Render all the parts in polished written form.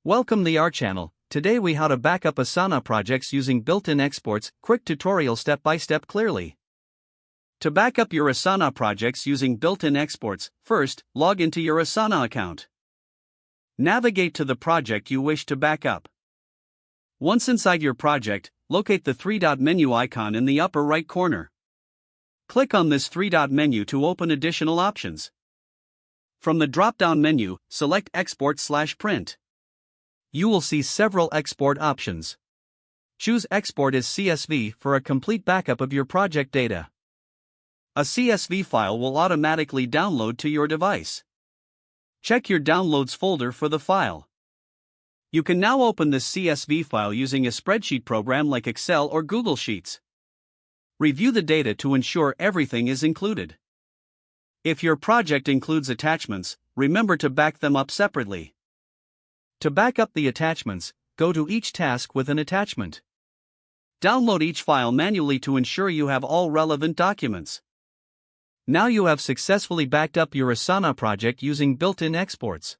Welcome to our channel. Today we how to back up Asana projects using built-in exports. Quick tutorial step by step clearly. To back up your Asana projects using built-in exports, first, log into your Asana account. Navigate to the project you wish to back up. Once inside your project, locate the three-dot menu icon in the upper right corner. Click on this three-dot menu to open additional options. From the drop-down menu, select Export/Print. You will see several export options. Choose Export as CSV for a complete backup of your project data. A CSV file will automatically download to your device. Check your Downloads folder for the file. You can now open this CSV file using a spreadsheet program like Excel or Google Sheets. Review the data to ensure everything is included. If your project includes attachments, remember to back them up separately. To back up the attachments, go to each task with an attachment. Download each file manually to ensure you have all relevant documents. Now you have successfully backed up your Asana project using built-in exports.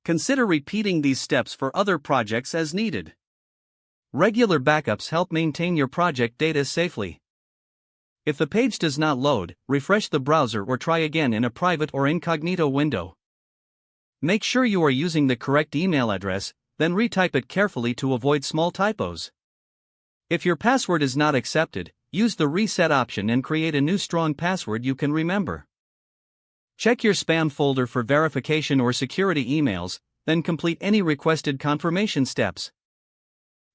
Consider repeating these steps for other projects as needed. Regular backups help maintain your project data safely. If the page does not load, refresh the browser or try again in a private or incognito window. Make sure you are using the correct email address, then retype it carefully to avoid small typos. If your password is not accepted, use the reset option and create a new strong password you can remember. Check your spam folder for verification or security emails, then complete any requested confirmation steps.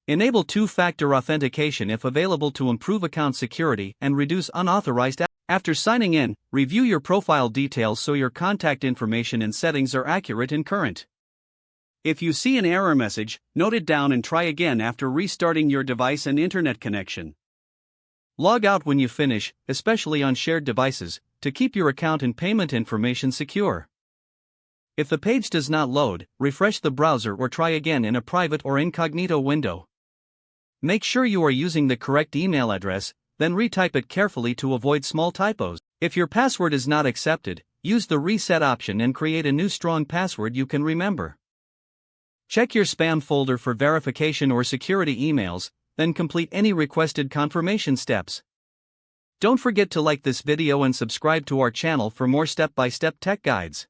Enable two-factor authentication if available to improve account security and reduce unauthorized access. After signing in, review your profile details so your contact information and settings are accurate and current. If you see an error message, note it down and try again after restarting your device and internet connection. Log out when you finish, especially on shared devices, to keep your account and payment information secure. If the page does not load, refresh the browser or try again in a private or incognito window. Make sure you are using the correct email address, then retype it carefully to avoid small typos. If your password is not accepted, use the reset option and create a new strong password you can remember. Check your spam folder for verification or security emails, then complete any requested confirmation steps. Don't forget to like this video and subscribe to our channel for more step-by-step tech guides.